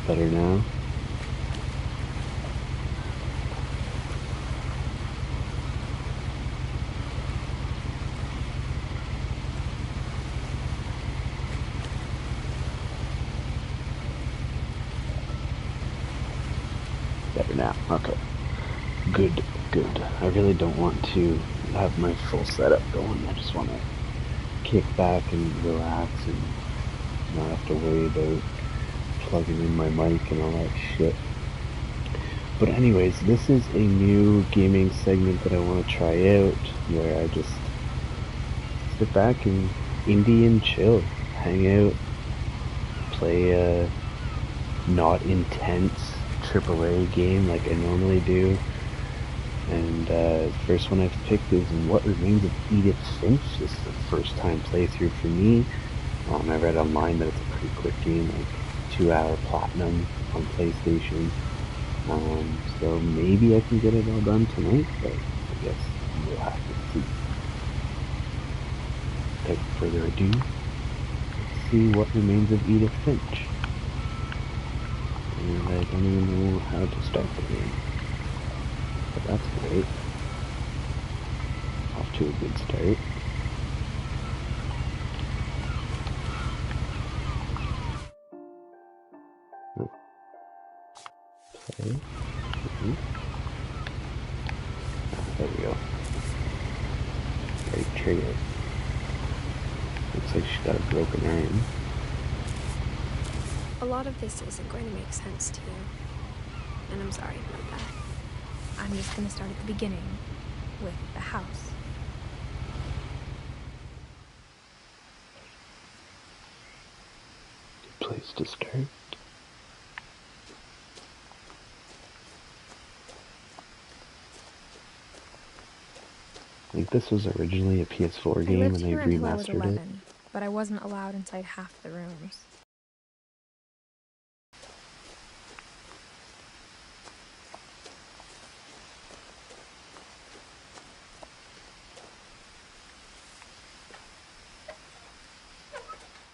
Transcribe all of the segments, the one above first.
Better now? Better now. Okay. Good, good. I really don't want to have my full setup going. I just want to kick back and relax and not have to worry about plugging in my mic and all that shit. But anyways, this is a new gaming segment that I want to try out where I just sit back and indie and chill, hang out, play a not intense AAA game like I normally do. And the first one I've picked is What Remains of Edith Finch. This is the first time playthrough for me. I read online that it's a pretty quick game, like 2-hour platinum on PlayStation. So maybe I can get it all done tonight, but I guess we'll have to see. Without further ado, let's see What Remains of Edith Finch. And I don't even know how to start the game. But that's great. Off to a good start. Okay. There we go. Right trigger. Looks like she's got a broken arm. A lot of this isn't going to make sense to you, and I'm sorry about that. I'm just going to start at the beginning, with the house. Good place to start. I think this was originally a PS4 game and they I lived here until I was remastered 11, it. but I wasn't allowed inside half the rooms.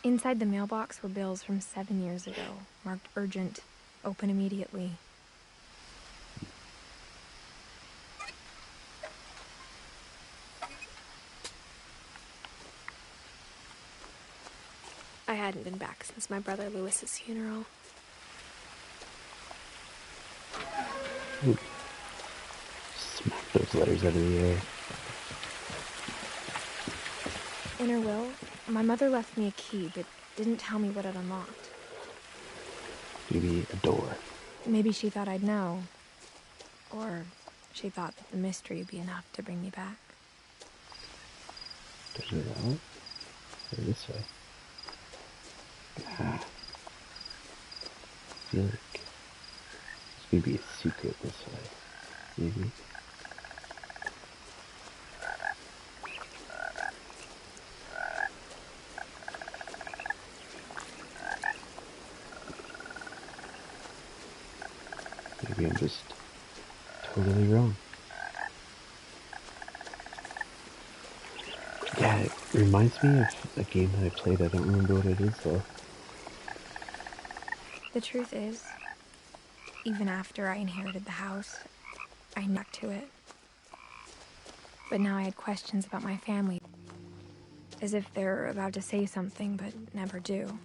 Inside the mailbox were bills from 7 years ago, marked urgent, open immediately. I hadn't been back since my brother Lewis's funeral. Ooh. Smack those letters out of the air. In her will, my mother left me a key, but didn't tell me what it unlocked. Maybe a door. Maybe she thought I'd know. Or she thought that the mystery would be enough to bring me back. Turn it out. Or this way. Ah. I feel like there's gonna be a secret this way. Maybe. Maybe I'm just totally wrong. Yeah, it reminds me of a game that I played. I don't remember what it is though. The truth is, even after I inherited the house, I stuck to it. But now I had questions about my family, as if they're about to say something but never do.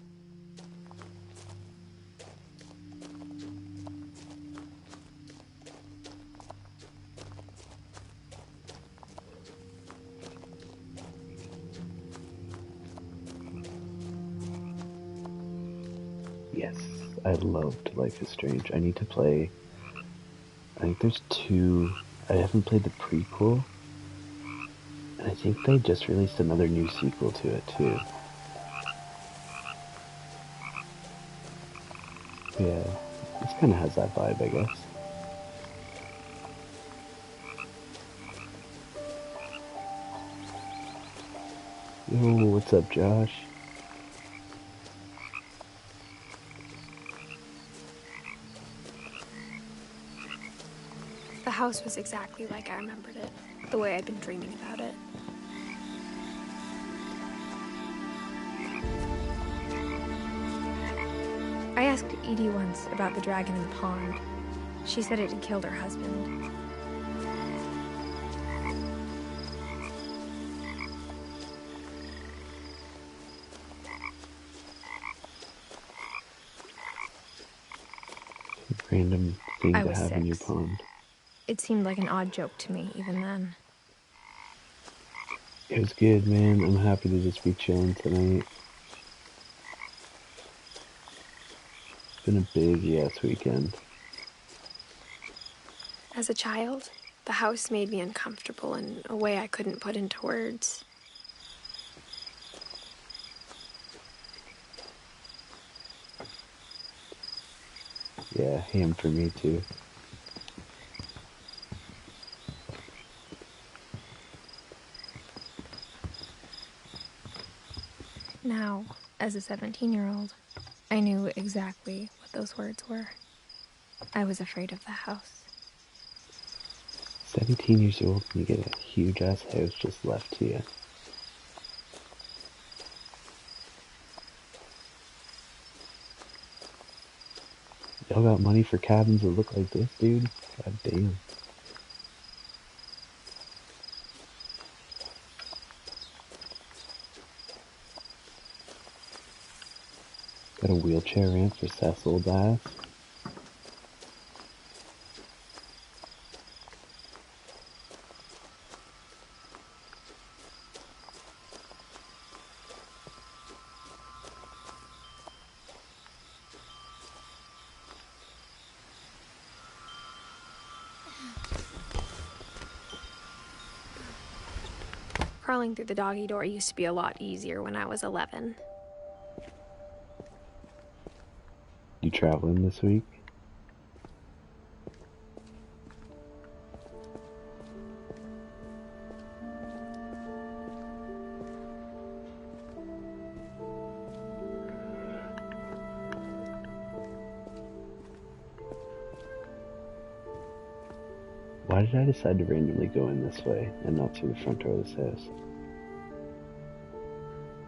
Yes, I loved Life is Strange. I need to play. I think there's 2. I haven't played the prequel. And I think they just released another new sequel to it too. Yeah, this kind of has that vibe, I guess. Yo, what's up, Josh? The house was exactly like I remembered it, the way I'd been dreaming about it. I asked Edie once about the dragon in the pond. She said it had killed her husband. Random thing I to was have in your 6. pond. It seemed like an odd joke to me, even then. It was good, man. I'm happy to just be chilling tonight. It's been a big-ass weekend. As a child, the house made me uncomfortable in a way I couldn't put into words. Yeah, him for me too. Now, as a 17-year-old, I knew exactly what those words were. I was afraid of the house. 17 years old and you get a huge-ass house just left to you. Y'all got money for cabins that look like this, dude? God damn. Got a wheelchair ramp for Seth's old ass. Crawling through the doggy door used to be a lot easier when I was 11. You traveling this week? Why did I decide to randomly go in this way and not through the front door of this house?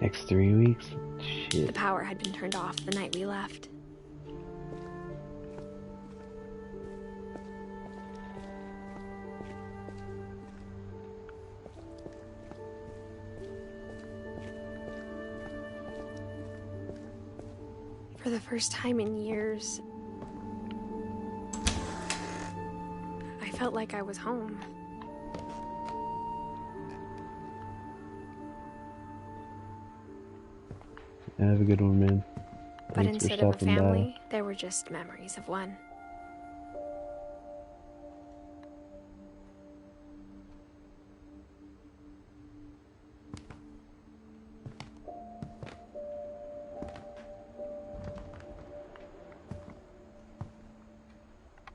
Next 3 weeks? Shit. The power had been turned off the night we left. For the first time in years, I felt like I was home. Have a good one, man. But Thanks for instead of a stopping family, there were just memories of one.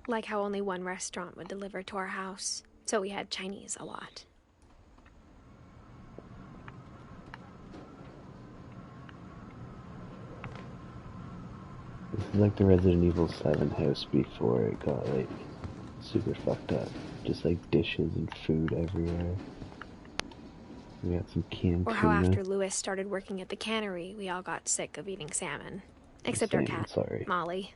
Like how only one restaurant would deliver to our house, so we had Chinese a lot. This is like the Resident Evil 7 house before it got, like, super fucked up. Just, like, dishes and food everywhere. We got some canned Or how tuna. after Lewis started working at the cannery, we all got sick of eating salmon. Except our cat, sorry. Molly.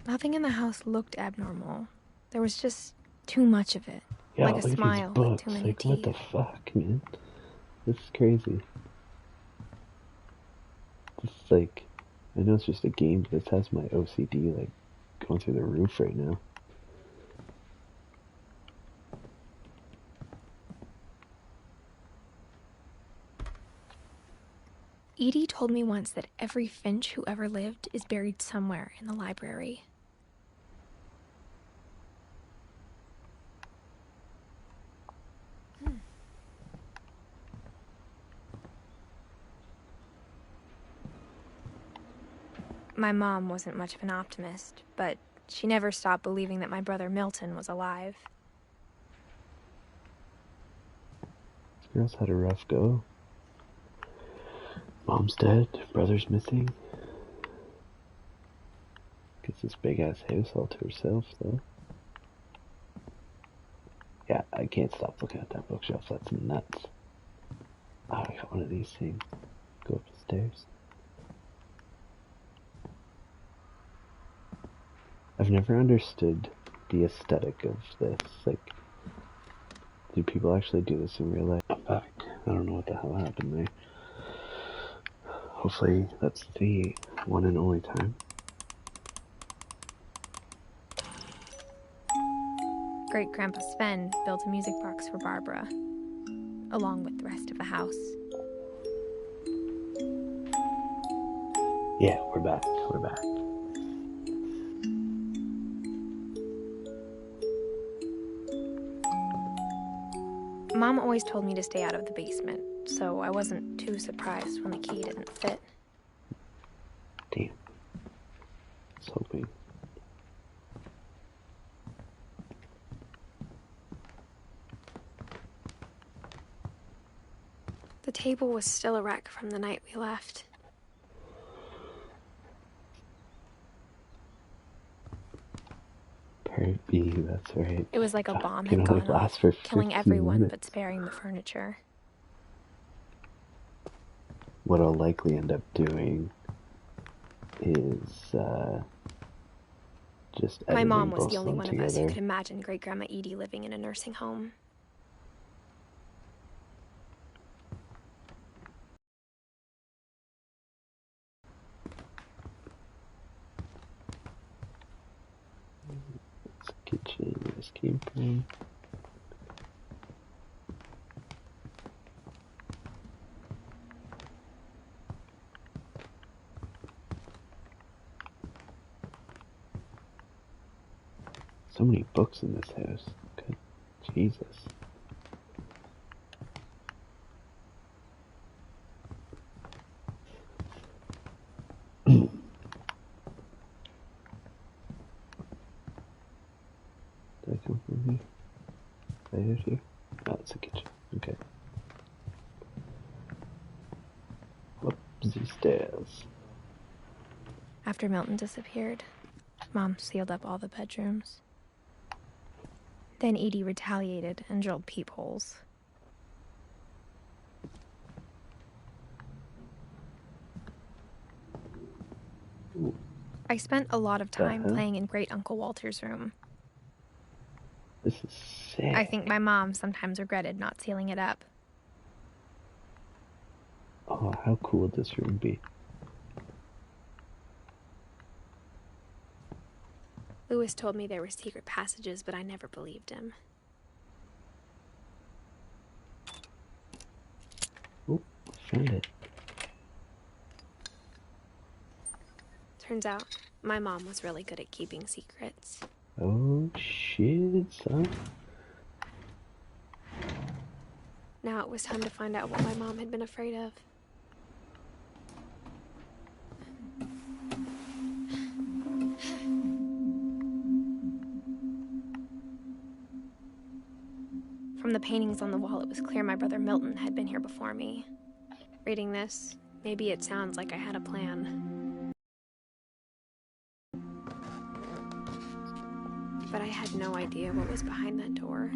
Nothing in the house looked abnormal. There was just too much of it. Yeah, like a look at smile these books. with too many Like, what teeth. the fuck, man? This is crazy. This is like, I know it's just a game, but this has my OCD, like, going through the roof right now. Edie told me once that every Finch who ever lived is buried somewhere in the library. My mom wasn't much of an optimist, but she never stopped believing that my brother Milton was alive. This girl's had a rough go. Mom's dead, brother's missing. Gets this big ass house all to herself, though. Yeah, I can't stop looking at that bookshelf. That's nuts. Oh, I got one of these things. Go up the stairs. I've never understood the aesthetic of this. Like, do people actually do this in real life? I'm back. I don't know what the hell happened there. Hopefully that's the one and only time. Great-Grandpa Sven built a music box for Barbara, along with the rest of the house. Yeah, we're back. We're back. Mom always told me to stay out of the basement, so I wasn't too surprised when the key didn't fit. Damn. I was hoping. The table was still a wreck from the night we left. Part B, that's right. It was like a bomb Can had only gone off, last for killing 15 everyone minutes. but sparing the furniture. What I'll likely end up doing is just My editing mom was both the only of one them of us who together. could imagine Great-Grandma Edie living in a nursing home. It's kitchen, where this came from. So many books in this house. Good Jesus. Did I come from here? Right out here? Oh, it's a kitchen. Okay. Up the stairs. After Milton disappeared, Mom sealed up all the bedrooms. Then Edie retaliated and drilled peepholes. Ooh. I spent a lot of time Uh-huh. playing in Great Uncle Walter's room. This is sick. I think my mom sometimes regretted not sealing it up. Oh, how cool would this room be? Lewis told me there were secret passages, but I never believed him. Oh, found it. Turns out, my mom was really good at keeping secrets. Oh shit, son. Now it was time to find out what my mom had been afraid of. From the paintings on the wall, it was clear my brother Milton had been here before me. Reading this, maybe it sounds like I had a plan. But I had no idea what was behind that door.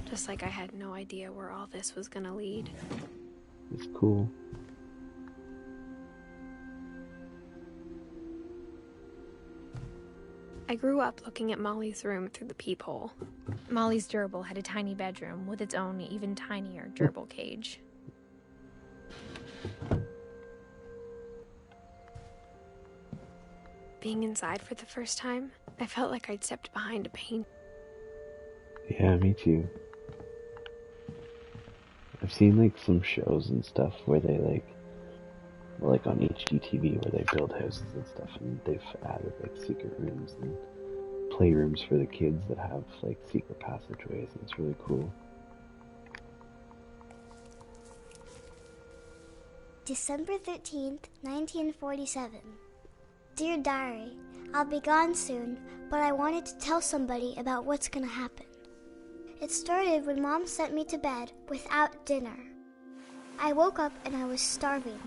Just like I had no idea where all this was gonna lead. It's cool. I grew up looking at Molly's room through the peephole. Molly's gerbil had a tiny bedroom with its own even tinier gerbil cage. Being inside for the first time, I felt like I'd stepped behind a painting. Yeah, me too. I've seen like some shows and stuff where they like on HGTV where they build houses and stuff, and they've added like secret rooms and playrooms for the kids that have like secret passageways, and it's really cool. December 13th, 1947. Dear Diary, I'll be gone soon, but I wanted to tell somebody about what's gonna happen. It started when Mom sent me to bed without dinner. I woke up and I was starving,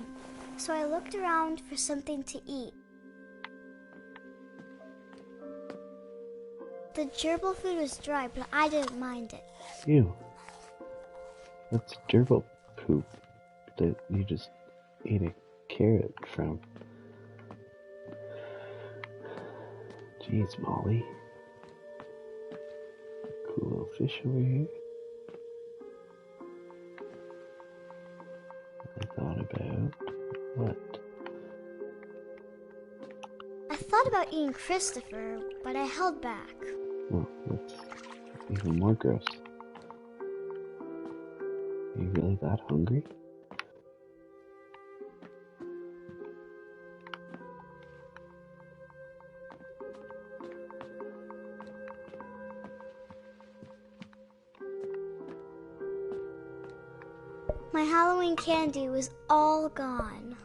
so I looked around for something to eat. The gerbil food was dry, but I didn't mind it. Ew. That's gerbil poop that you just ate a carrot from. Jeez, Molly. Cool little fish over here. I thought about what? I thought about eating Christopher, but I held back. Oh, that's even more gross. Are you really that hungry? My Halloween candy was all gone.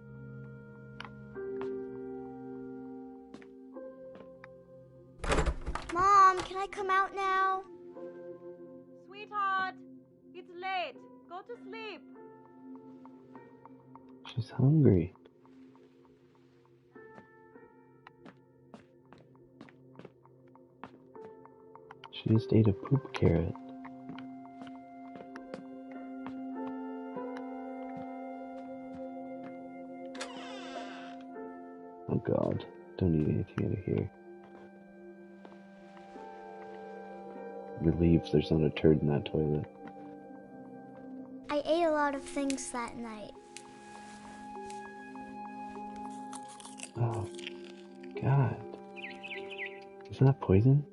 Mom, can I come out now? Sweetheart, it's late. Go to sleep. She's hungry. She just ate a poop carrot. Oh God, don't eat anything out of here. Relieved there's not a turd in that toilet. I ate a lot of things that night. Oh, God. Isn't that poison?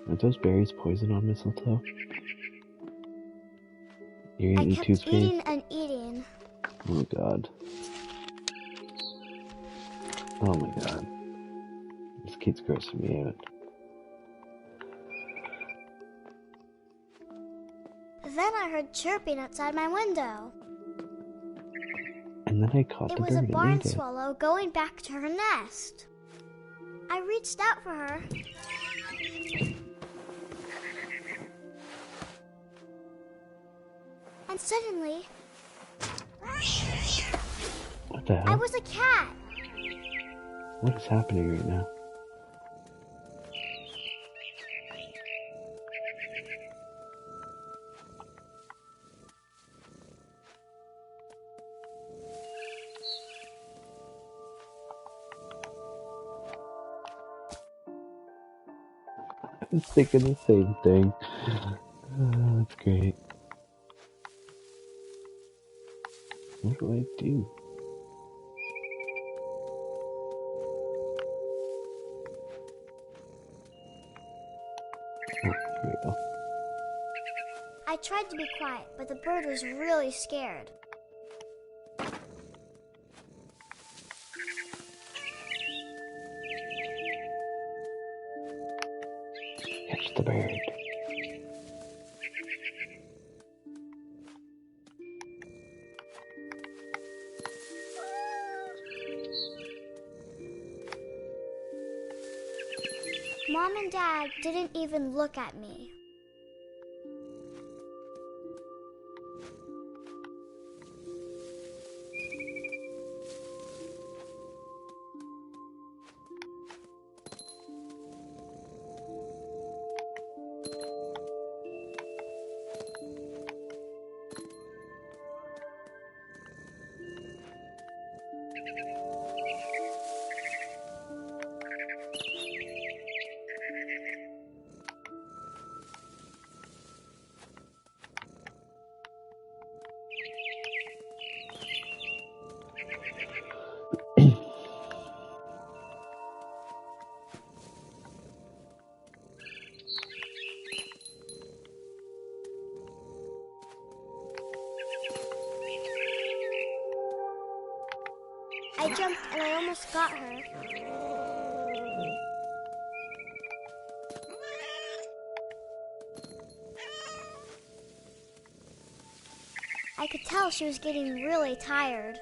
Aren't those berries poison on mistletoe? You're gonna I eat kept toothpaste? eating and eating. Oh God. Oh my God. This kid's grossing me out. Then I heard chirping outside my window. And then I caught It the was a bird and barn ate it. swallow going back to her nest. I reached out for her. And suddenly, What the I hell? was a cat. What is happening right now? I was thinking the same thing. That's great. What do I do? Oh, here we go. I tried to be quiet, but the bird was really scared. Catch the bird. Mom and Dad didn't even look at me. I jumped and I almost got her. I could tell she was getting really tired.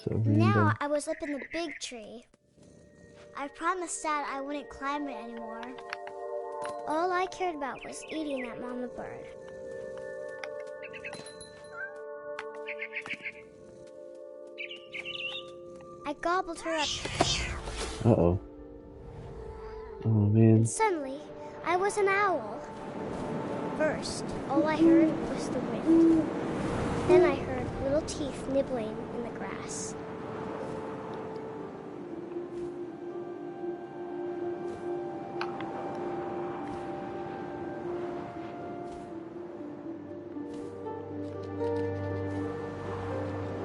So Now random. I was up in the big tree. I promised Dad I wouldn't climb it anymore. All I cared about was eating that mama bird. I gobbled her up. Uh-oh. Oh, man. Suddenly, I was an owl. First, all I heard was the wind. Then I heard little teeth nibbling in the grass.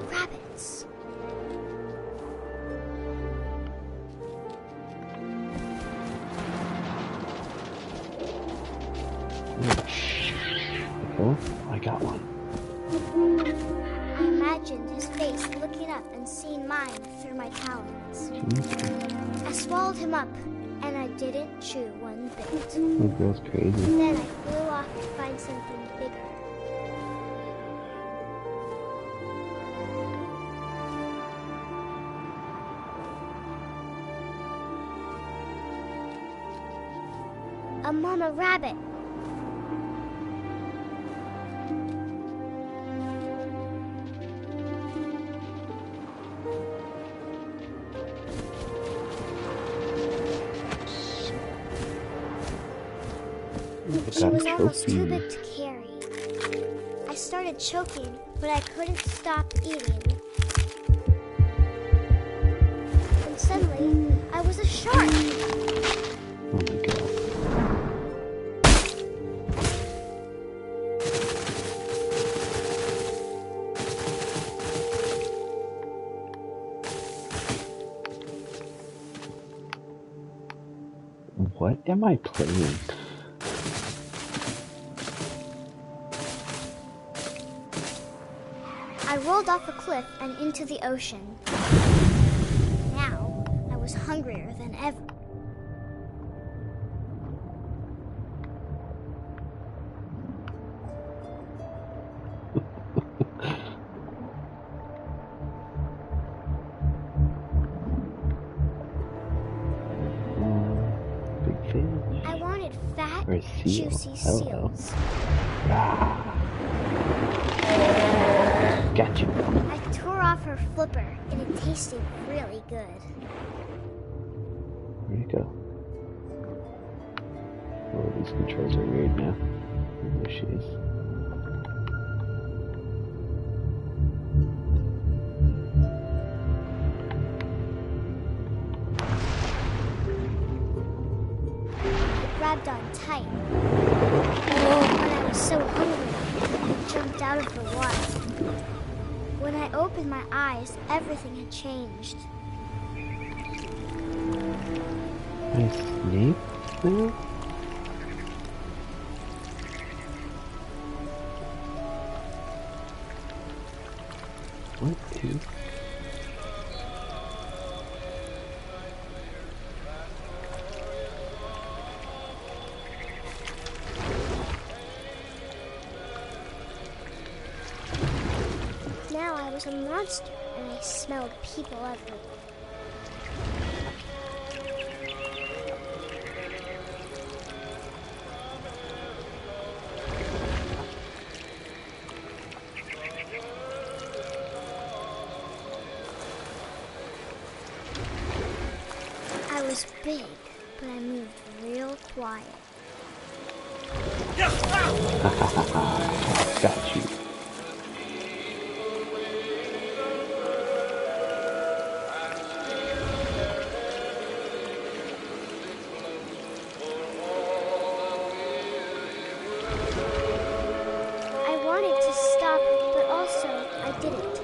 Rabbits. Oh, I got one. I imagined his face looking up and seeing mine through my talons. I swallowed him up, and I didn't chew one bit. That girl's crazy. Then I flew off to find something bigger. A mama rabbit. She was almost too big to carry. I started choking, but I couldn't stop eating. And suddenly, I was a shark. Oh my god. What am I playing? I rolled off a cliff and into the ocean. Now, I was hungrier than ever. Big fish. I wanted fat, Or a seal. juicy Hello. seals. Ah. Got you. I tore off her flipper, and it tasted really good. Where'd it go? Oh, these controls are weird now. There she is. It grabbed on tight. When I was so hungry, I jumped out of the water. When I opened my eyes, everything had changed. My snake now? What, dude? Now I was a monster, and I smelled people everywhere. I was big, but I moved real quiet. Got you. I wanted to stop, but also I didn't.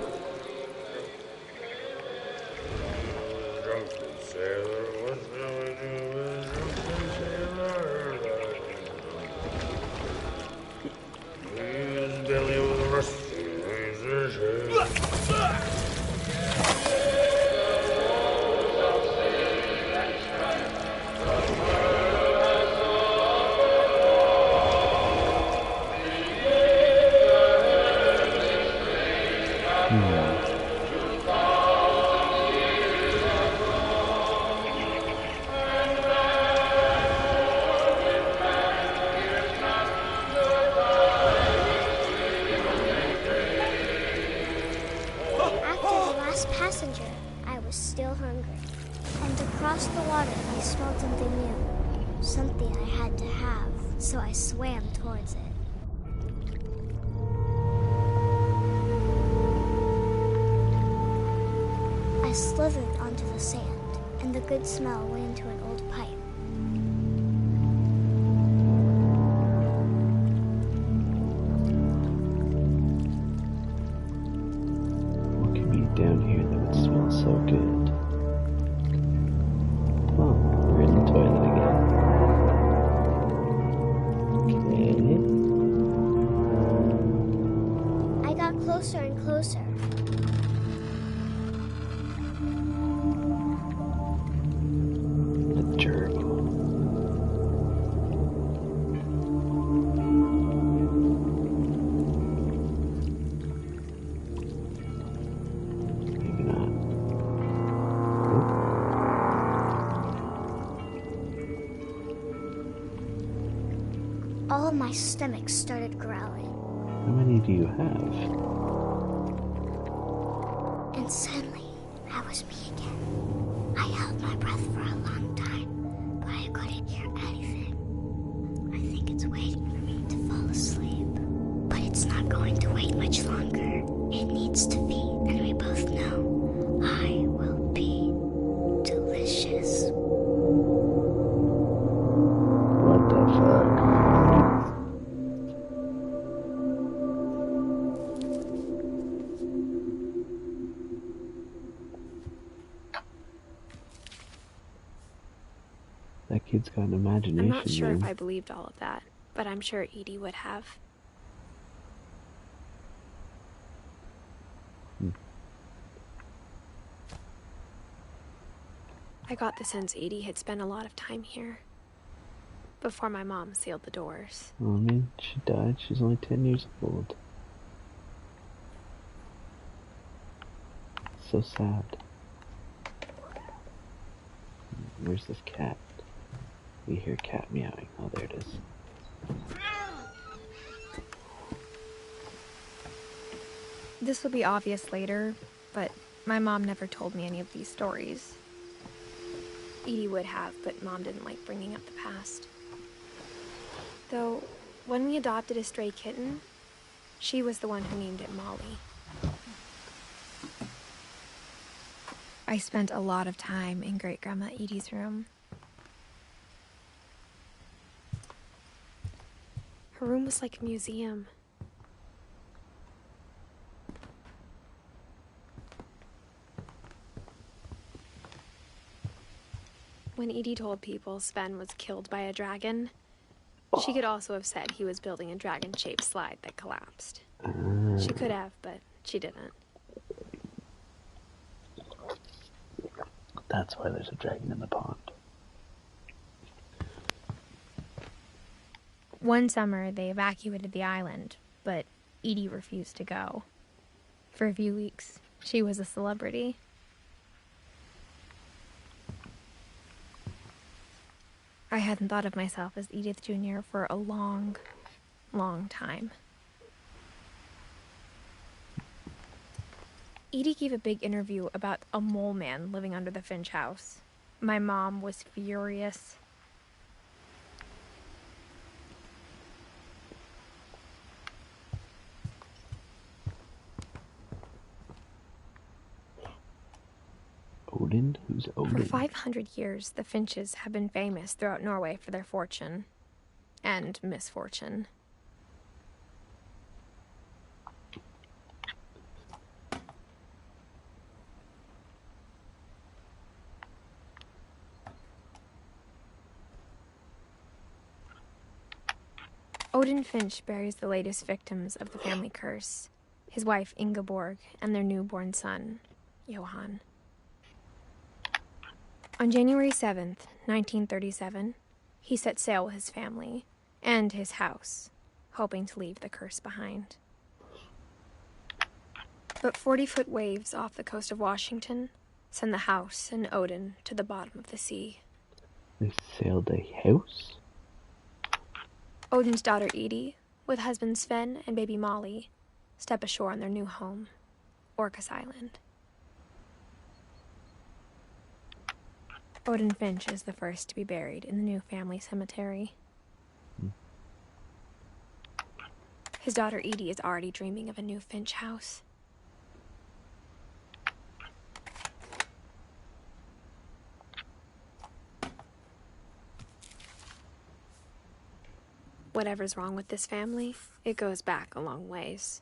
across the water, I smelled something new. Something I had to have, so I swam towards it. I slithered onto the sand, and the good smell went into an old pipe. What can be down here that would smell so good? Oh, we're in the toilet again. Okay. I got closer and closer. The gerbil. Maybe not. All of my stomach started growling. How many do you have? And suddenly, I was me again. I held my breath for a long time, but I couldn't hear anything. I think it's waiting for me to fall asleep. But it's not going to wait much longer. It needs to be, and we both know I will be delicious. What the fuck? That kid's got an imagination, I'm not sure man. if I believed all of that, but I'm sure Edie would have. I got the sense Edie had spent a lot of time here before my mom sealed the doors. Oh, man, she died. She's only 10 years old. So sad. Where's this cat? We hear cat meowing. Oh, there it is. This will be obvious later, but my mom never told me any of these stories. Edie would have, but Mom didn't like bringing up the past. Though, when we adopted a stray kitten, she was the one who named it Molly. I spent a lot of time in Great-Grandma Edie's room. Her room was like a museum. When Edie told people Sven was killed by a dragon, she could also have said he was building a dragon-shaped slide that collapsed. She could have, but she didn't. That's why there's a dragon in the pond. One summer, they evacuated the island, but Edie refused to go. For a few weeks, she was a celebrity. I hadn't thought of myself as Edith Jr. for a long, long time. Edie gave a big interview about a mole man living under the Finch house. My mom was furious. Odin? Who's Odin? For 500 years, the Finches have been famous throughout Norway for their fortune and misfortune. Odin Finch buries the latest victims of the family curse, his wife Ingeborg and their newborn son, Johan. On January 7th, 1937, he set sail with his family and his house, hoping to leave the curse behind. But 40-foot waves off the coast of Washington send the house and Odin to the bottom of the sea. They sailed a house? Odin's daughter Edie, with husband Sven and baby Molly, step ashore on their new home, Orcas Island. Odin Finch is the first to be buried in the new family cemetery. His daughter Edie is already dreaming of a new Finch house. Whatever's wrong with this family, it goes back a long ways.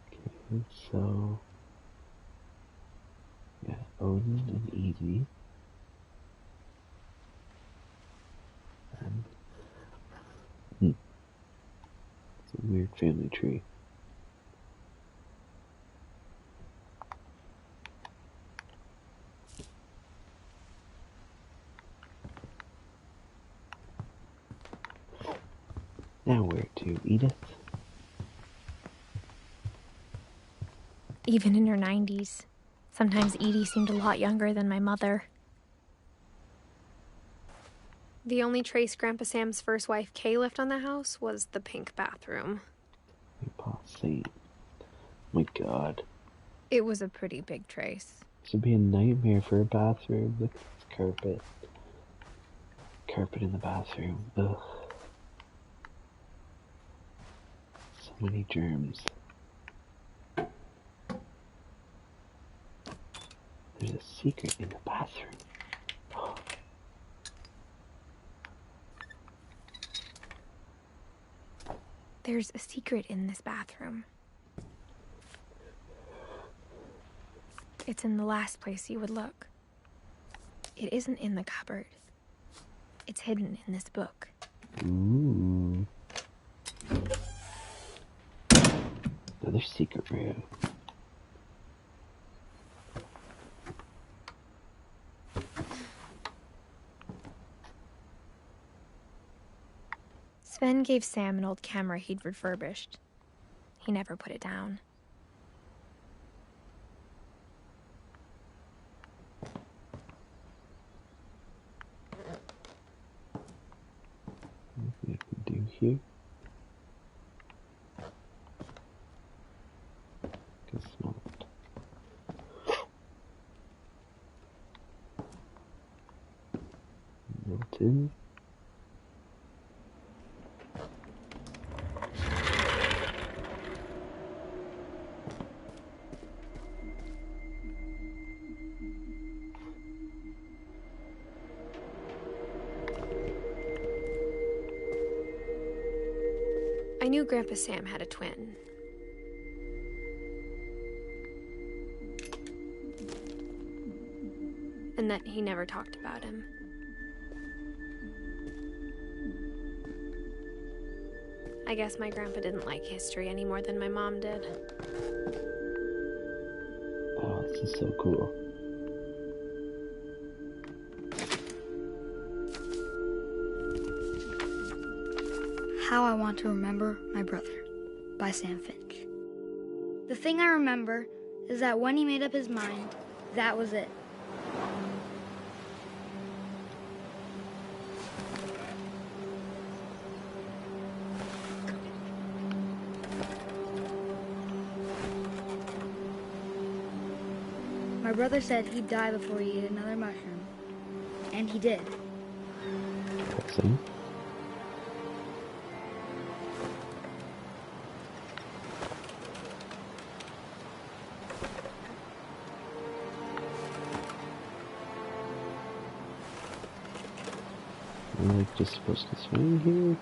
Okay, so yeah, Odin and Evie. And it's a weird family tree. Now where to, Edith? Even in her 90s, sometimes Edie seemed a lot younger than my mother. The only trace Grandpa Sam's first wife, Kay, left on the house was the pink bathroom. Grandpa Sam. My God. It was a pretty big trace. This would be a nightmare for a bathroom. Look at this carpet. Carpet in the bathroom. Ugh. So many germs. There's a secret in the bathroom. There's a secret in this bathroom. It's in the last place you would look. It isn't in the cupboard. It's hidden in this book. Ooh. Another secret room. Sven gave Sam an old camera he'd refurbished. He never put it down. What we do here? Can smell it. Milton. I knew Grandpa Sam had a twin. And that he never talked about him. I guess my grandpa didn't like history any more than my mom did. Oh, this is so cool. How I Want to Remember My Brother by Sam Finch. The thing I remember is that when he made up his mind, that was it. My brother said he'd die before he ate another mushroom. And he did. Excellent. Am I just supposed to swing here?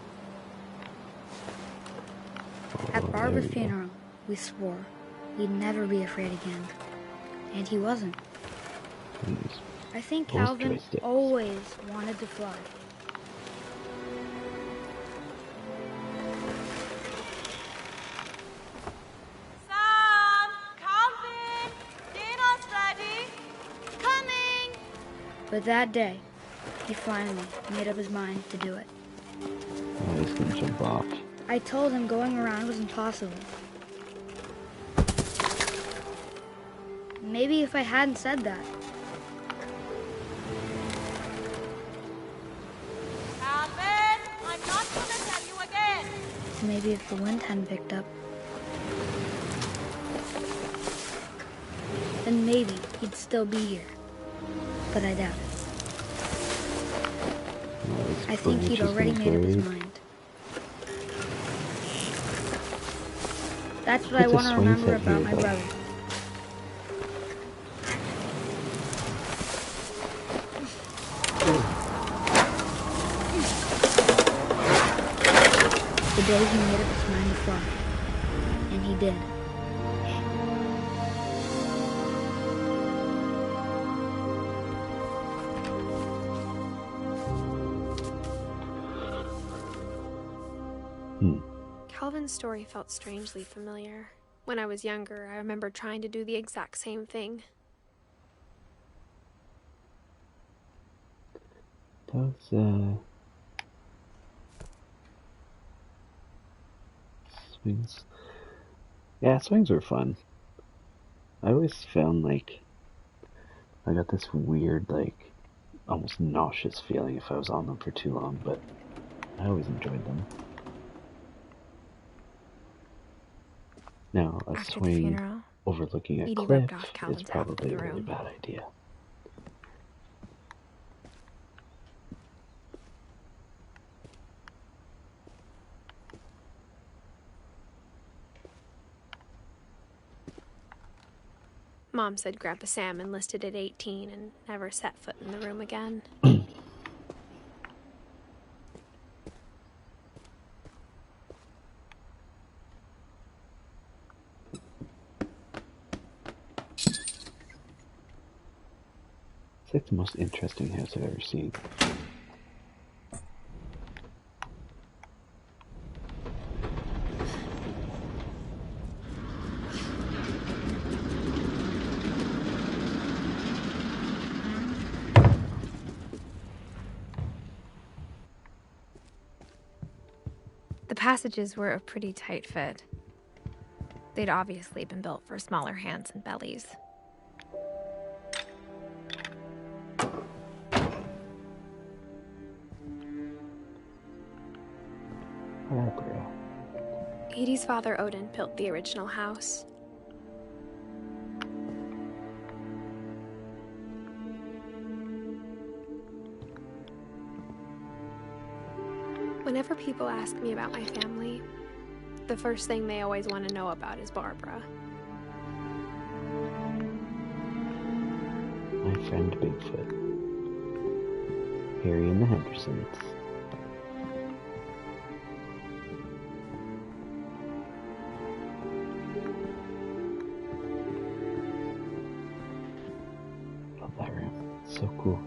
At Oh, Barbara's there we go. funeral, we swore we'd never be afraid again. And he wasn't. Please. I think Those Calvin joysticks. always wanted to fly. Sam! Calvin! Dinner's ready! Coming! But that day, he finally made up his mind to do it. Oh, he's gonna jump off. I told him going around was impossible. Maybe if I hadn't said that. Calvin! I'm not gonna tell you again! Maybe if the wind hadn't picked up. Then maybe he'd still be here. but I doubt it. Well, I think he'd already made up his mind. That's what I want to remember about my brother. The day he made up his mind to fly. And he did. Calvin's story felt strangely familiar. When I was younger, I remember trying to do the exact same thing. Swings. Yeah, swings were fun. I always found, like, I got this weird, like, almost nauseous feeling if I was on them for too long, but I always enjoyed them. Now, a After the swing funeral, overlooking a Edie cliff roped off is Calvin's half of probably the a really room. bad idea. Mom said Grandpa Sam enlisted at 18 and never set foot in the room again. It's like the most interesting house I've ever seen. The passages were a pretty tight fit. They'd obviously been built for smaller hands and bellies. Barbara. Edie's father, Odin, built the original house. Whenever people ask me about my family, the first thing they always want to know about is Barbara. My friend Bigfoot. Harry and the Hendersons. Love that room. It's so cool.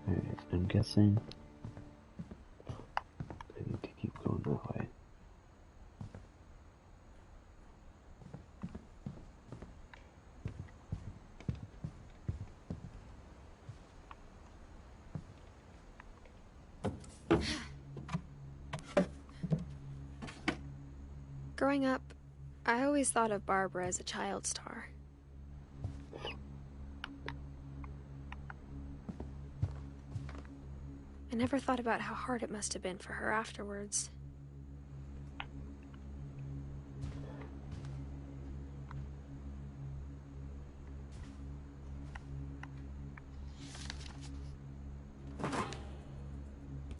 Alright, I'm guessing I need to keep going that way. Growing up, I always thought of Barbara as a child star. I never thought about how hard it must have been for her afterwards.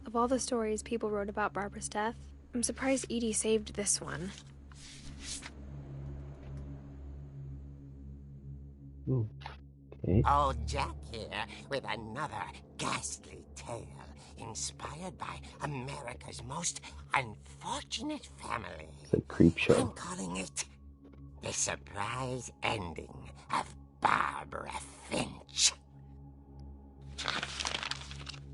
Of all the stories people wrote about Barbara's death, I'm surprised Edie saved this one. Ooh, okay. Old Jack here with another ghastly tale inspired by America's most unfortunate family. It's a creep I'm show. calling it The Surprise Ending of Barbara Finch.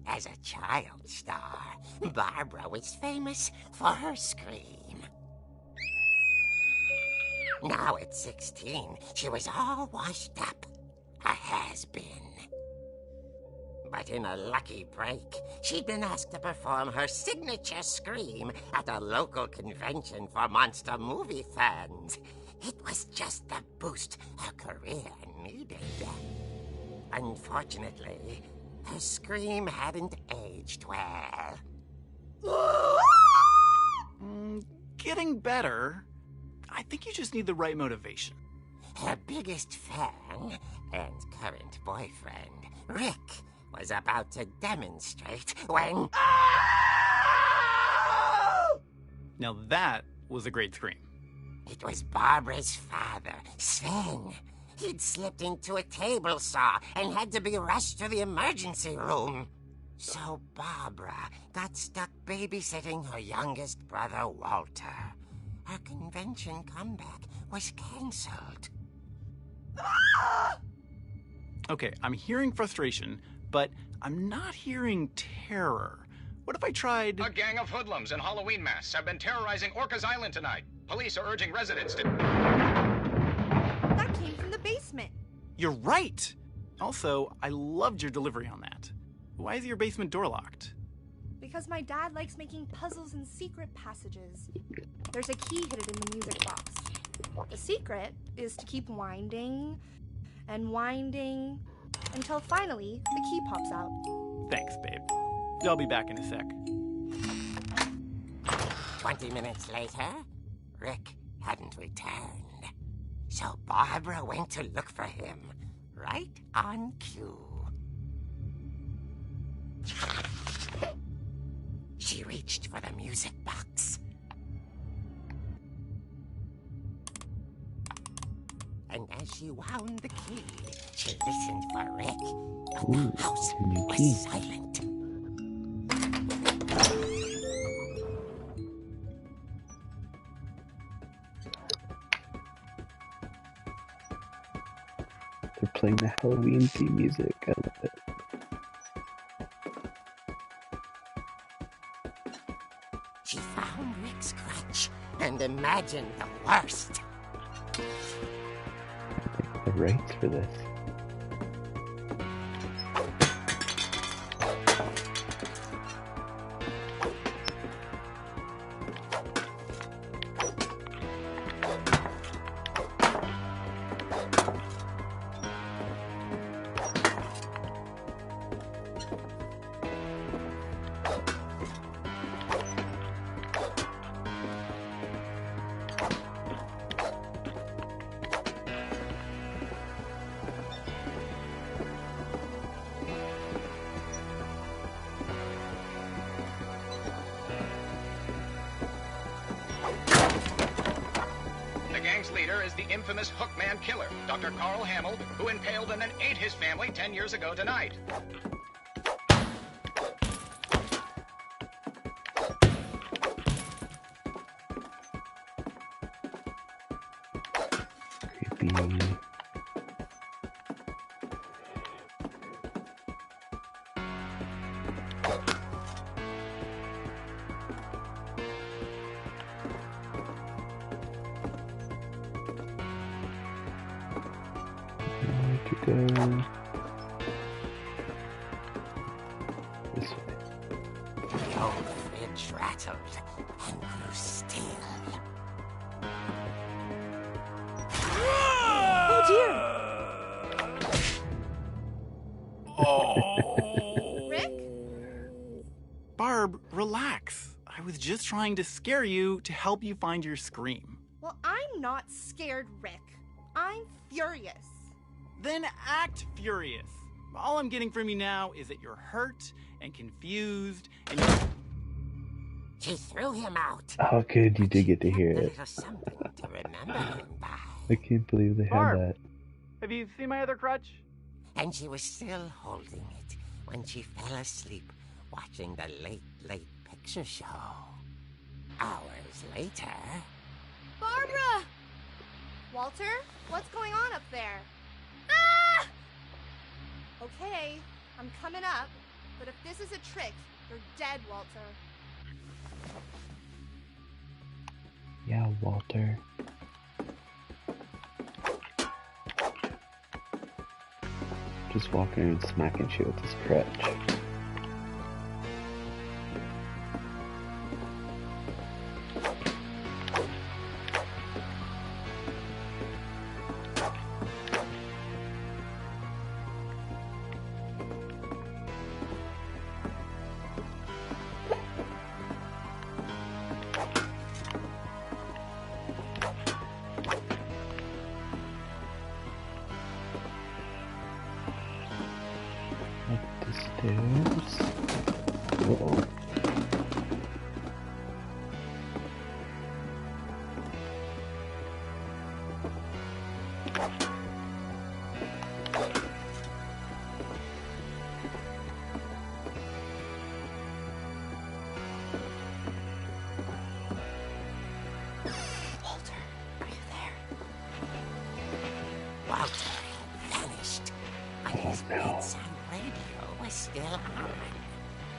As a child star, Barbara was famous for her scream. Now at 16, she was all washed up, a has-been. But in a lucky break, she'd been asked to perform her signature scream at a local convention for monster movie fans. It was just the boost her career needed. Unfortunately, her scream hadn't aged well. Getting better. I think you just need the right motivation. her biggest fan and current boyfriend, Rick, was about to demonstrate when... Now that was a great scream. It was Barbara's father, Sven. He'd slipped into a table saw and had to be rushed to the emergency room. So Barbara got stuck babysitting her youngest brother, Walter. Her convention comeback was cancelled. Okay, I'm hearing frustration, but I'm not hearing terror. What if I tried... A gang of hoodlums in Halloween masks have been terrorizing Orcas Island tonight. Police are urging residents to... That came from the basement. You're right! Also, I loved your delivery on that. Why is your basement door locked? Because my dad likes making puzzles and secret passages. There's a key hidden in the music box. The secret is to keep winding and winding until finally the key pops out. Thanks, babe. I'll be back in a sec. 20 minutes later, Rick hadn't returned. So Barbara went to look for him, right on cue. She reached for the music box. And as she wound the key, she listened for Rick, but the house was silent. They're playing the Halloween theme music. I love it. She found Rick's crutch and imagined the worst. The rights for this. Leader is the infamous Hookman killer, Dr. Carl Hamill, who impaled and then ate his family 10 years ago tonight. Creepy. Go this way. The old fridge rattled and grew still. Oh dear! Oh! Rick? Barb, relax. I was just trying to scare you to help you find your scream. Well, I'm not scared, Rick. I'm furious. Then act furious. All I'm getting from you now is that you're hurt and confused and you're... She threw him out. How good you did get to hear A it. little something to remember him by. I can't believe they had Barb. that. Have you seen my other crutch? And she was still holding it when she fell asleep watching the late picture show. Hours later... Barbara! Walter, what's going on up there? Ah! Okay, I'm coming up, but if this is a trick, you're dead, Walter. Yeah, Walter. Just walking and smacking shit with his crutch. Oops. Uh-oh.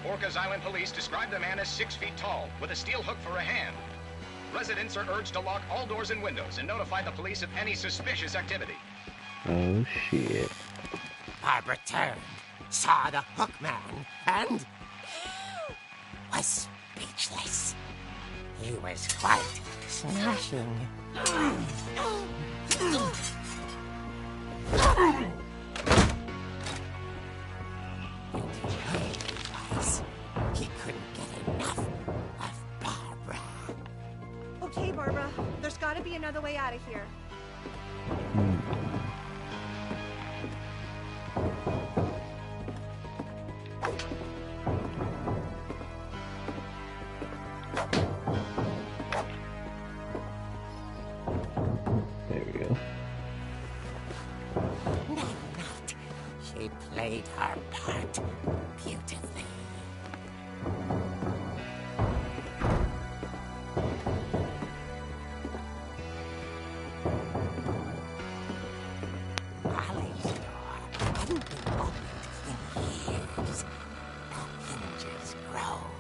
Orcas Island police describe the man as 6 feet tall, with a steel hook for a hand. Residents are urged to lock all doors and windows and notify the police of any suspicious activity. Oh, shit. Barbara turned, saw the hook man, and was speechless. He was quite smashing. He couldn't get enough of Barbara. Okay, Barbara, there's gotta be another way out of here. There we go. That night, she played her part beautifully. Molly's door hadn't been opened in years. The hinges groaned.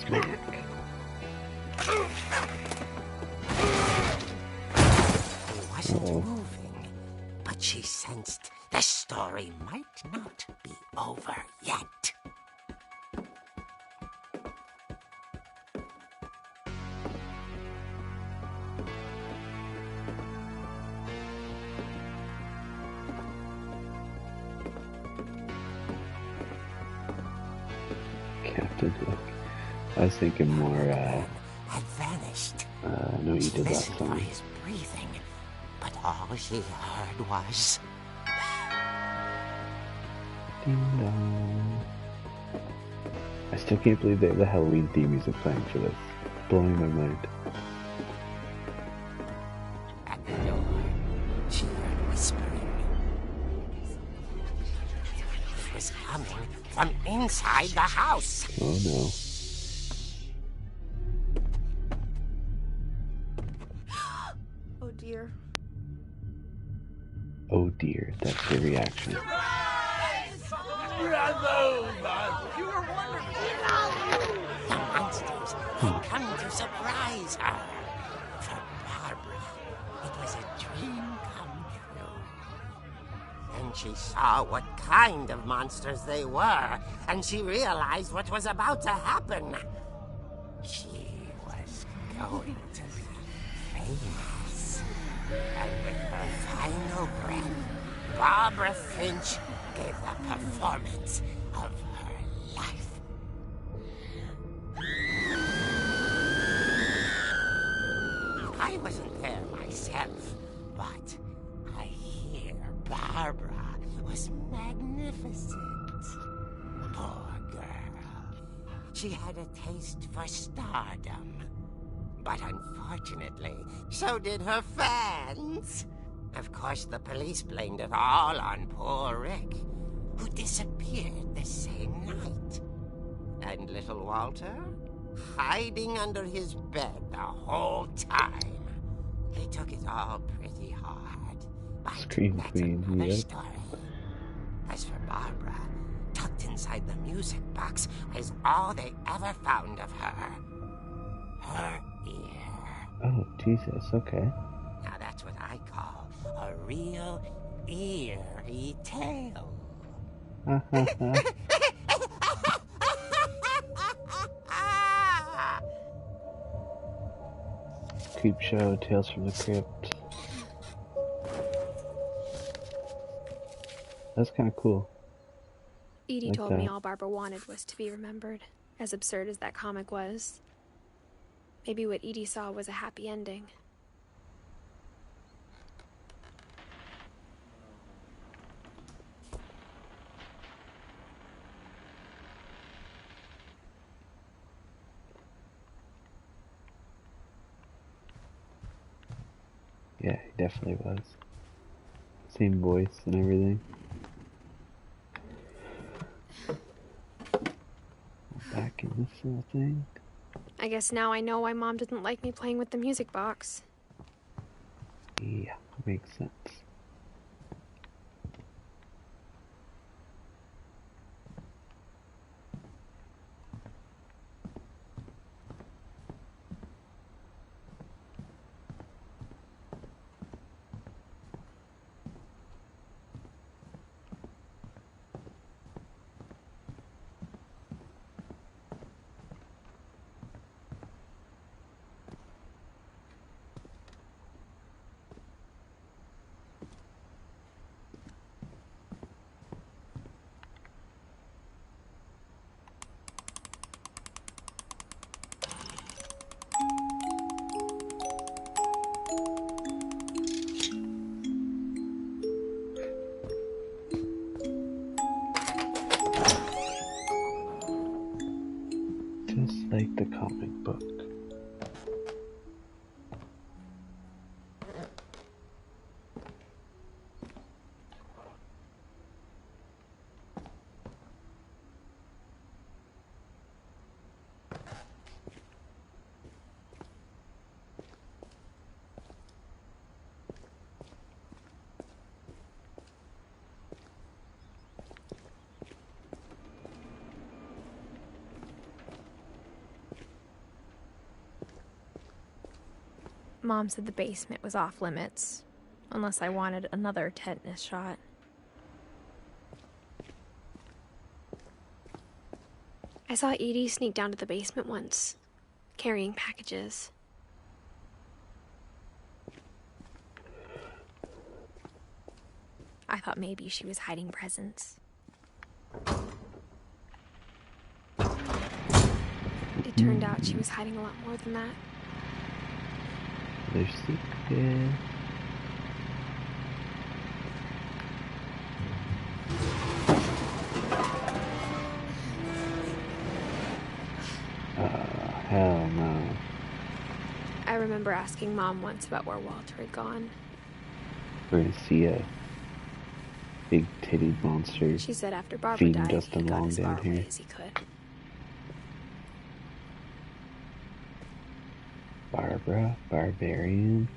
Smack. He wasn't moving, but she sensed the story might not be over yet. Captain Hook. I was thinking more, Had vanished. I know you She did that listened for song. his breathing, but all she heard was Ding dong. I still can't believe they have the Halloween theme music playing for this. Blowing my mind. at the door. She heard whispering. It was coming from inside the house. Oh no. Oh dear. Oh dear, that's the reaction. The monsters had come to surprise her. For Barbara, it was a dream come true. Then she saw what kind of monsters they were, and she realized what was about to happen. She was going to be famous. And with her final breath, Barbara Finch gave the performance of her life. I wasn't there myself, but I hear Barbara was magnificent. Poor girl. She had a taste for stardom. But unfortunately, so did her fans. Of course, the police blamed it all on poor Rick, who disappeared the same night. And little Walter, hiding under his bed the whole time. They took it all pretty hard. But Scream that's Queen, another yep. story. As for Barbara, tucked inside the music box was all they ever found of her. Her ear. Oh, Jesus, okay. Now that's what I call a real eerie tale. Creep Show, Tales from the Crypt. That's kind of cool. Edie Like told me that. all Barbara wanted was to be remembered, as absurd as that comic was. Maybe what Edie saw was a happy ending. Yeah, he definitely was. Same voice and everything. Back in this little thing. I guess now I know why Mom didn't like me playing with the music box. Yeah, makes sense. Just like the comic book. Mom said the basement was off limits, unless I wanted another tetanus shot. I saw Edie sneak down to the basement once, carrying packages. I thought maybe she was hiding presents. It turned out she was hiding a lot more than that. Their secret. Hell no. I remember asking Mom once about where Walter had gone. We're gonna see a big titty monster She said after Barbara feeding died, he Justin got Long as far down away here. as he could. Barbara, barbarian.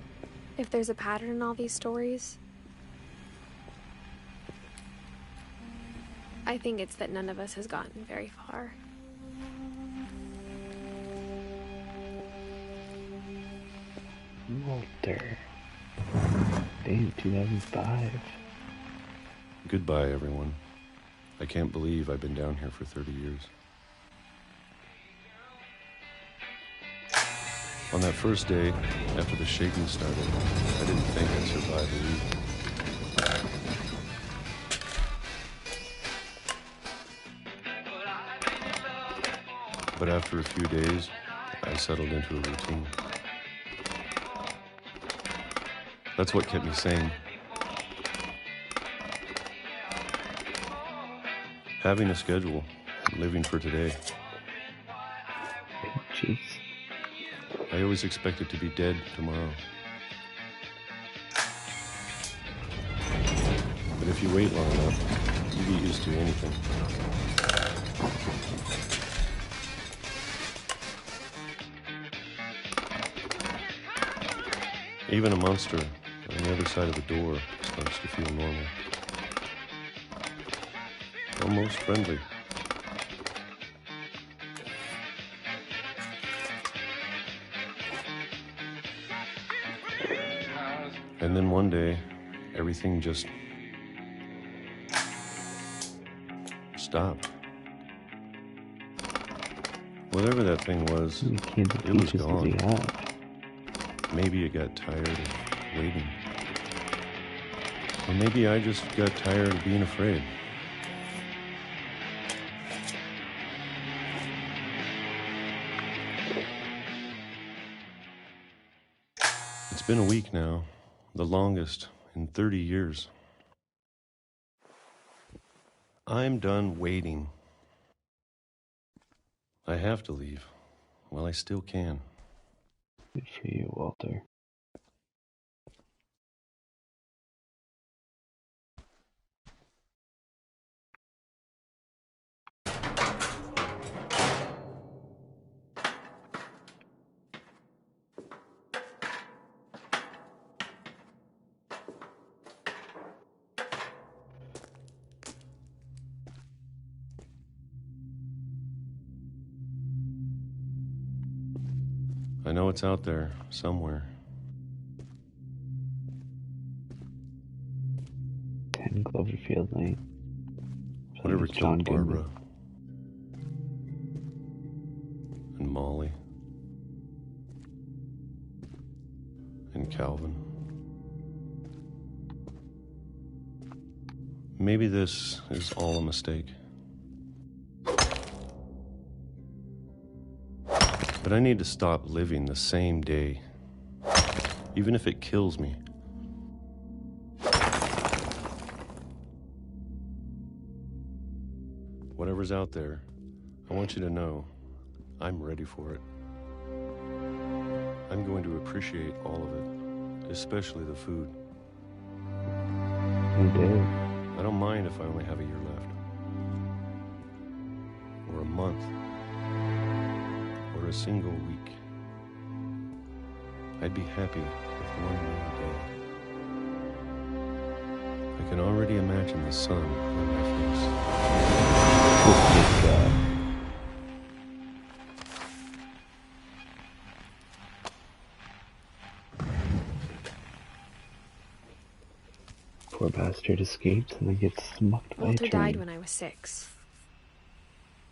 If there's a pattern in all these stories, I think it's that none of us has gotten very far. Walter. Damn, 2005. Goodbye, everyone. I can't believe I've been down here for 30 years. On that first day, after the shaking started, I didn't think I'd survive a week. But after a few days, I settled into a routine. That's what kept me sane. Having a schedule, living for today. Jeez. I always expected to be dead tomorrow. But if you wait long enough, you get used to anything. Even a monster on the other side of the door starts to feel normal. Almost friendly. And then one day, everything just stopped. Whatever that thing was, it was gone. Maybe it got tired of waiting. Or maybe I just got tired of being afraid. It's been a week now, the longest in 30 years. I'm done waiting. I have to leave while I still can. Good for you, Walter. I know it's out there, somewhere. 10 Cloverfield Lane. Whatever John killed Barbara. Goodman. And Molly. And Calvin. Maybe this is all a mistake. But I need to stop living the same day, even if it kills me. Whatever's out there, I want you to know I'm ready for it. I'm going to appreciate all of it, especially the food. You do. I don't mind if I only have a year left. Or a month. Or a single week. I'd be happy with one more day. I can already imagine the sun on my face. Oh my God. Poor bastard escapes and then gets smucked by a Walter train. died when I was 6.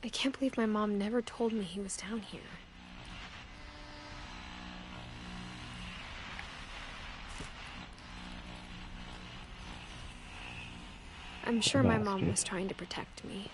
I can't believe my mom never told me he was down here. I'm sure my mom was trying to protect me.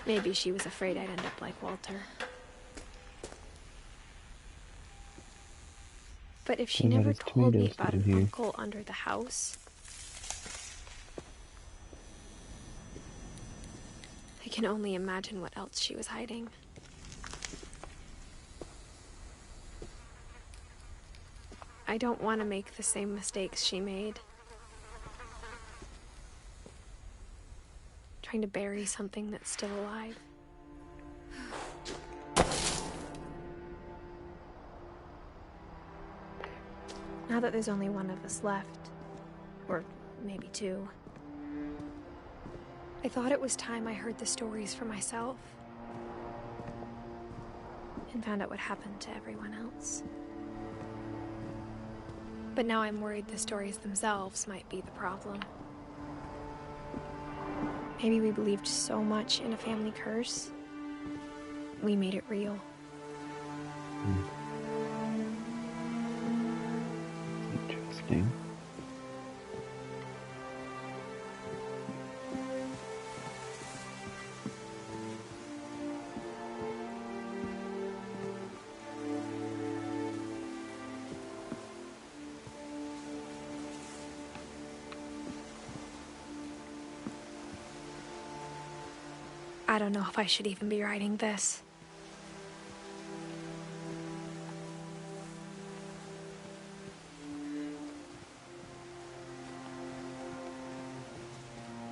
Maybe she was afraid I'd end up like Walter. But if she never told me about an uncle under the house, I can only imagine what else she was hiding. I don't want to make the same mistakes she made. Trying to bury something that's still alive. Now that there's only one of us left, or maybe 2, I thought it was time I heard the stories for myself and found out what happened to everyone else. But now I'm worried the stories themselves might be the problem. Maybe we believed so much in a family curse, we made it real. Interesting. I don't know if I should even be writing this.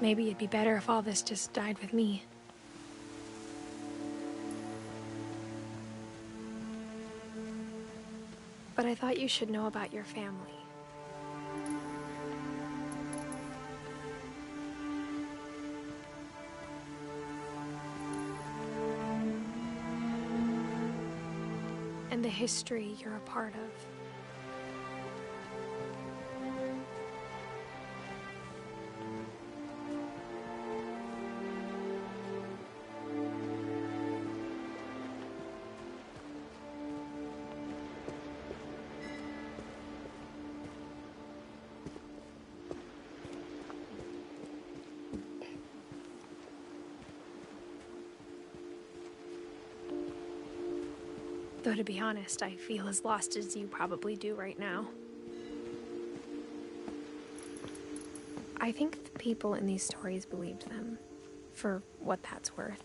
Maybe it'd be better if all this just died with me. But I thought you should know about your family. And the history you're a part of. Though to be honest, I feel as lost as you probably do right now. I think the people in these stories believed them, for what that's worth.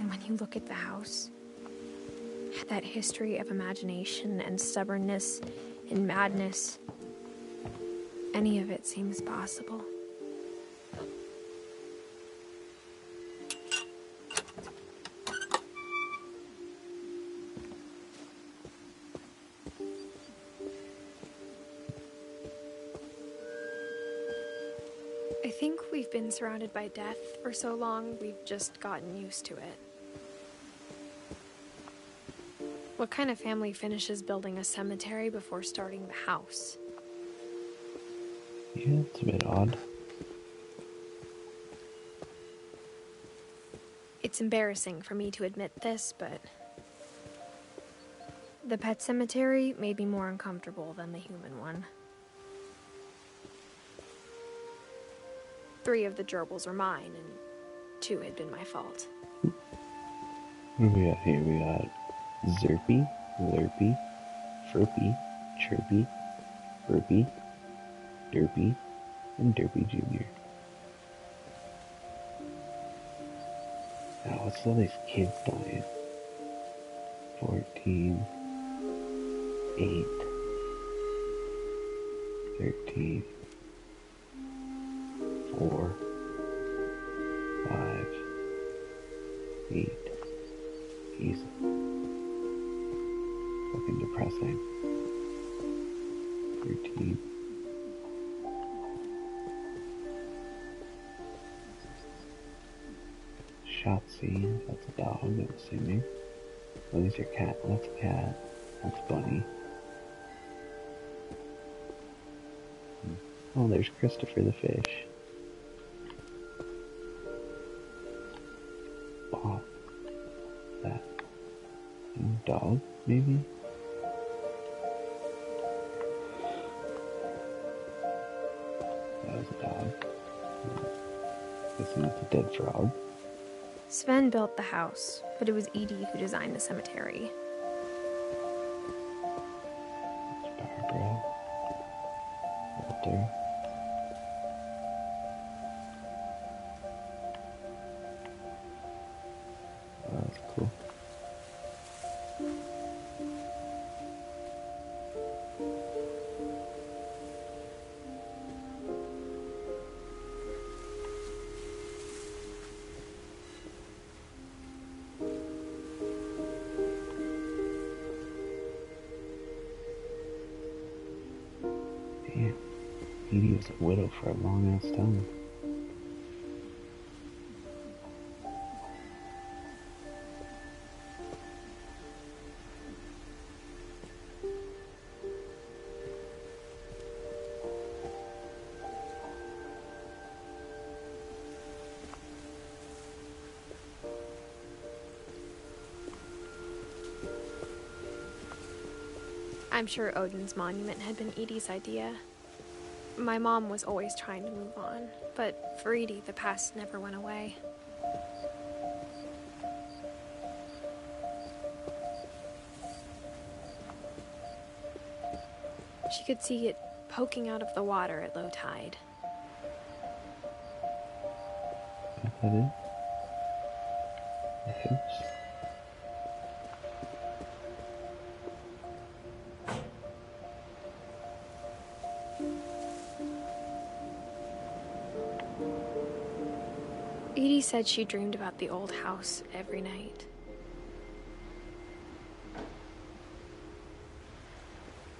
And when you look at the house, that history of imagination and stubbornness and madness, any of it seems possible. I think we've been surrounded by death for so long, we've just gotten used to it. What kind of family finishes building a cemetery before starting the house? Yeah, it's a bit odd. It's embarrassing for me to admit this, but the pet cemetery made me more uncomfortable than the human one. 3 of the gerbils were mine, and 2 had been my fault. What do we got here? We got Zerpy, Lurpy, Furpy, Chirpy, Burpy, Derpy, and Derpy Jr. Now, what's all these kids dying? 14, 8, 13, 4, 5, 8. Easy. Fucking depressing. 13. Shotzi, that's a dog, I'm assuming. Oh, these are cat. That's a cat. That's Bunny. Oh, there's Christopher the fish. Bob. That. Dog, maybe? That was a dog. Guessing that's a dead frog. Sven built the house, but it was Edie who designed the cemetery. That's Barbara. Walter. Oh, that's cool. Damn, Edie was a widow for a long ass time. I'm sure Odin's monument had been Edie's idea. My mom was always trying to move on, but for Edie, the past never went away. She could see it poking out of the water at low tide. Is that it? The house? Edie said she dreamed about the old house every night.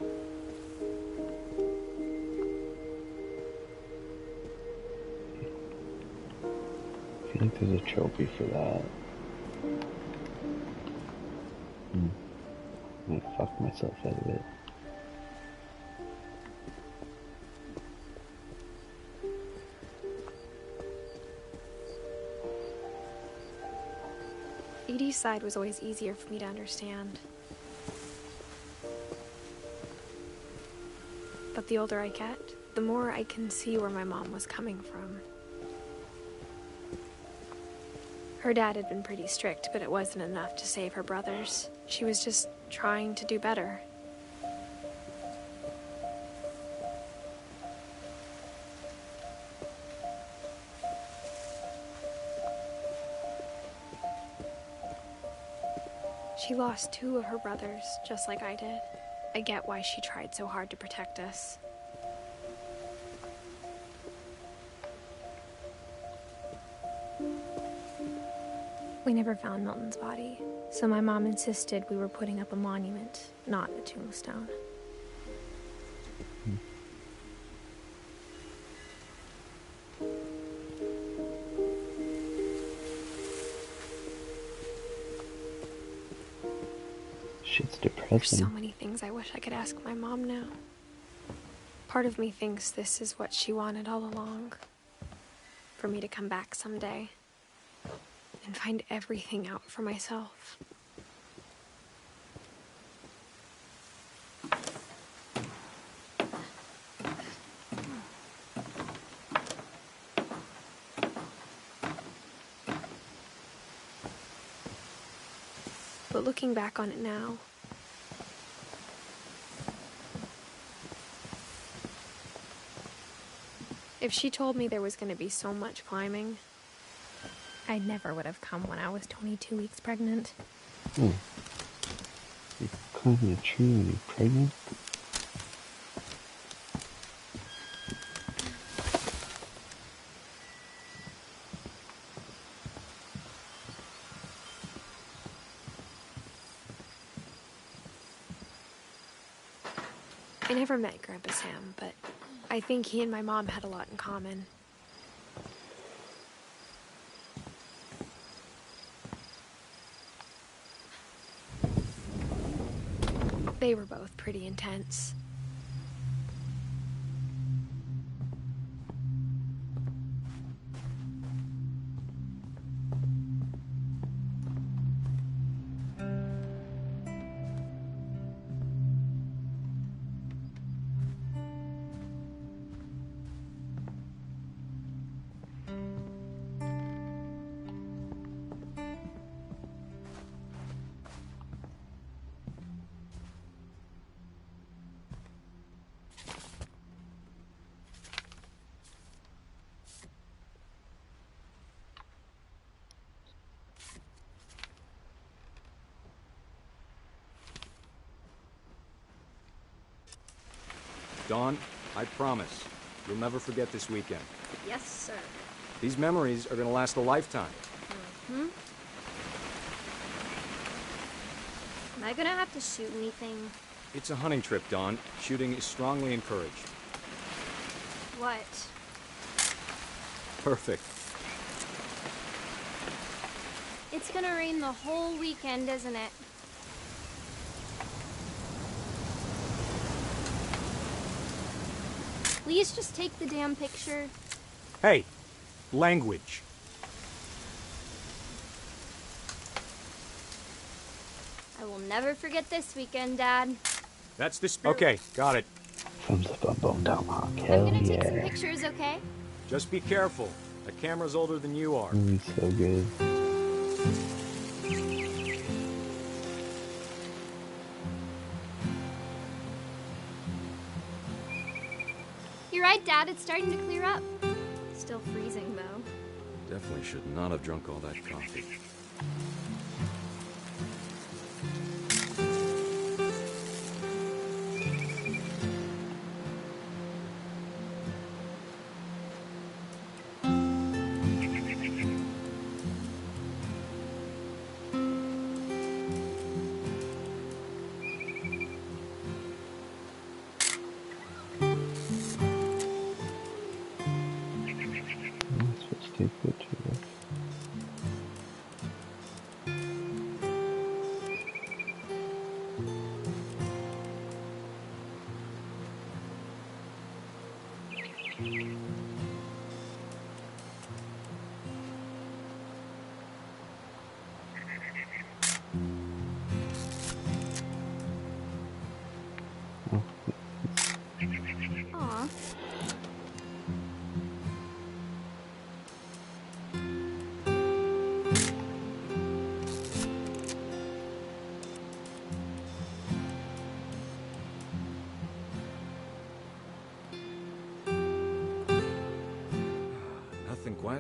I feel like there's a trophy for that. I might fuck myself out of it. Edie's side was always easier for me to understand. But the older I get, the more I can see where my mom was coming from. Her dad had been pretty strict, but it wasn't enough to save her brothers. She was just trying to do better. She lost 2 of her brothers, just like I did. I get why she tried so hard to protect us. We never found Milton's body, so my mom insisted we were putting up a monument, not a tombstone. Shit's There's depressing. so many things I wish I could ask my mom now. Part of me thinks this is what she wanted all along. For me to come back someday and find everything out for myself. But looking back on it now, if she told me there was going to be so much climbing, I never would have come when I was 22 weeks pregnant. Oh. You're climbing a tree when you're pregnant? I never met Grandpa Sam, but I think he and my mom had a lot in common. They were both pretty intense. Dawn, I promise, you'll never forget this weekend. Yes, sir. These memories are gonna last a lifetime. Hmm? Am I gonna have to shoot anything? It's a hunting trip, Dawn. Shooting is strongly encouraged. What? Perfect. It's gonna rain the whole weekend, isn't it? Please just take the damn picture. Hey, language. I will never forget this weekend, Dad. That's the spirit. Okay, got it. Thumbs up on Bone Down Hawk. I'm Hell gonna take some yeah. pictures, okay? Just be careful. The camera's older than you are. So good. You're right, Dad. It's starting to clear up. Still freezing, though. Definitely should not have drunk all that coffee.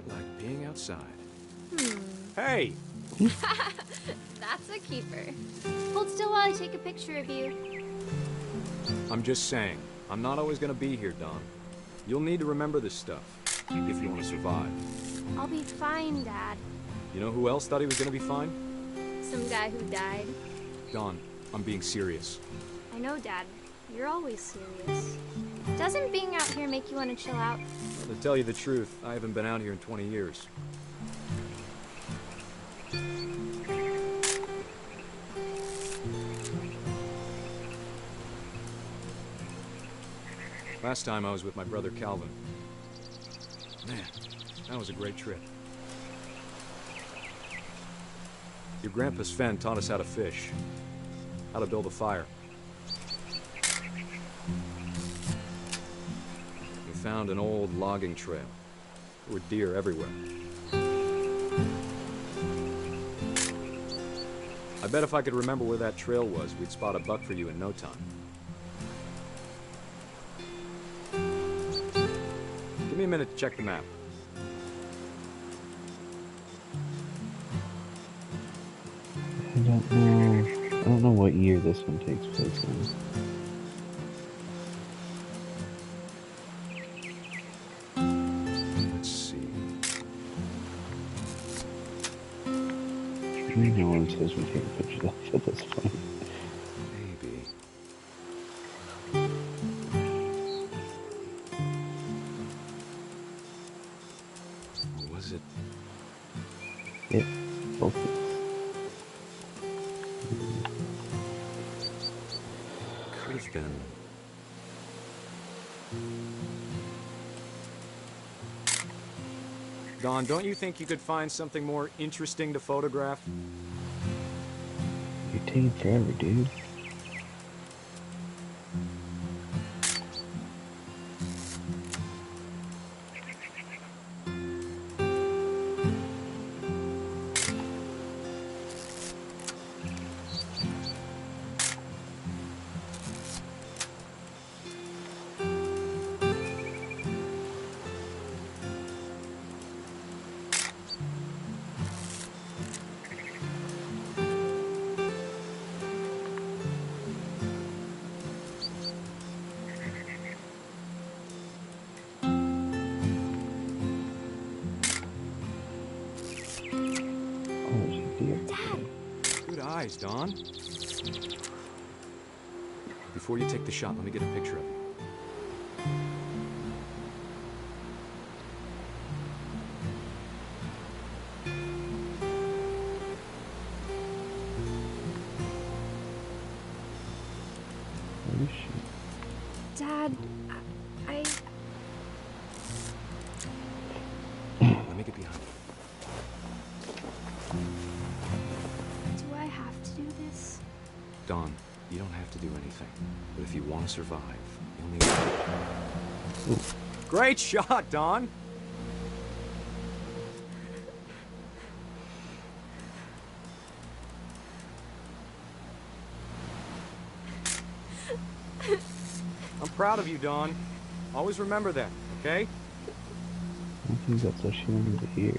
but like being outside. Hmm. Hey! That's a keeper. Hold still while I take a picture of you. I'm just saying, I'm not always gonna be here, Dawn. You'll need to remember this stuff, if you want to survive. I'll be fine, Dad. You know who else thought he was gonna be fine? Some guy who died. Dawn, I'm being serious. I know, Dad. You're always serious. Doesn't being out here make you want to chill out? Well, to tell you the truth, I haven't been out here in 20 years. Last time I was with my brother Calvin. Man, that was a great trip. Your grandpa Sven taught us how to fish, how to build a fire. We found an old logging trail. There were deer everywhere. I bet if I could remember where that trail was, we'd spot a buck for you in no time. Give me a minute to check the map. I don't know what year this one takes place in. Let's see. No one says we take pictures of at this point. Maybe. Or was it? It focus. Could have been. Dawn, don't you think you could find something more interesting to photograph? You're taking forever, dude. Good eyes, Dawn. Before you take the shot, let me get a picture of you. Where is she? Dad, I... Let me get behind you. Do I have to do this? Dawn, you don't have to do anything. But if you want to survive, you'll need to... Great shot, Dawn! I'm proud of you, Dawn. Always remember that, okay? I don't think that's what she wanted to hear.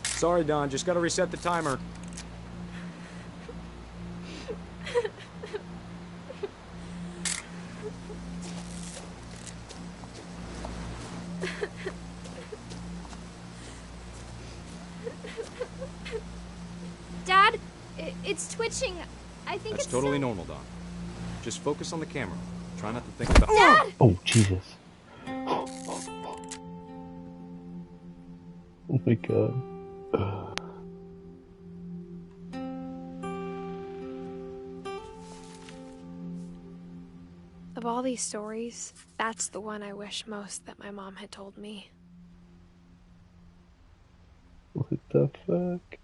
Sorry, Dawn, just gotta reset the timer. Dad, it's twitching. I think That's it's totally so... normal, Dawn. Just focus on the camera. Try not to think about... Dad! Oh, Jesus. Oh my god. Of all these stories, that's the one I wish most that my mom had told me. What the fuck?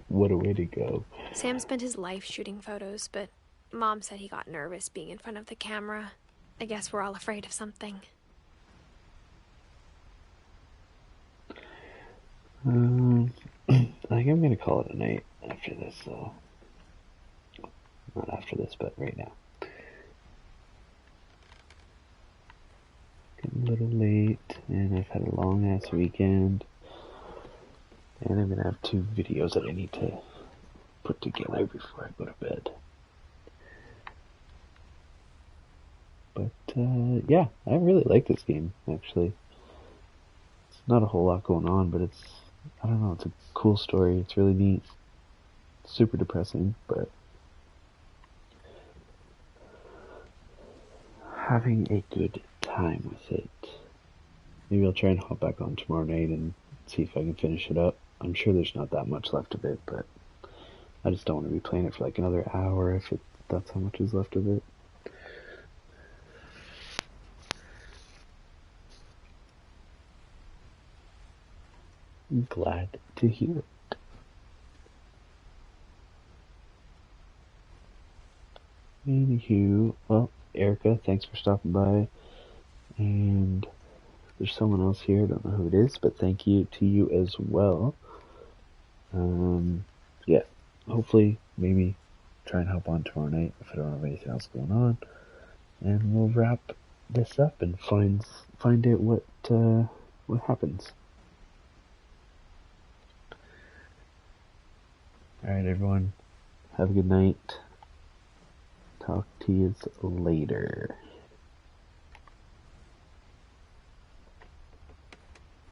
What a way to go. Sam spent his life shooting photos, but Mom said he got nervous being in front of the camera. I guess we're all afraid of something. I think I'm gonna call it a night after this, so not after this, but right now. Getting a little late, and I've had a long ass weekend, and I'm gonna have 2 videos that I need to put together before I go to bed. But yeah, I really like this game, actually. It's not a whole lot going on, but it's, I don't know, it's a cool story. It's really neat. Super depressing, but having a good time with it. Maybe I'll try and hop back on tomorrow night and see if I can finish it up. I'm sure there's not that much left of it, but I just don't want to be playing it for like another hour if that's how much is left of it. I'm glad to hear it. Anywho, well, Erica, thanks for stopping by. And there's someone else here, I don't know who it is, but thank you to you as well. Yeah, hopefully, maybe try and hop on tomorrow night if I don't have anything else going on. And we'll wrap this up and find out what happens. Alright, everyone. Have a good night. Talk to you later.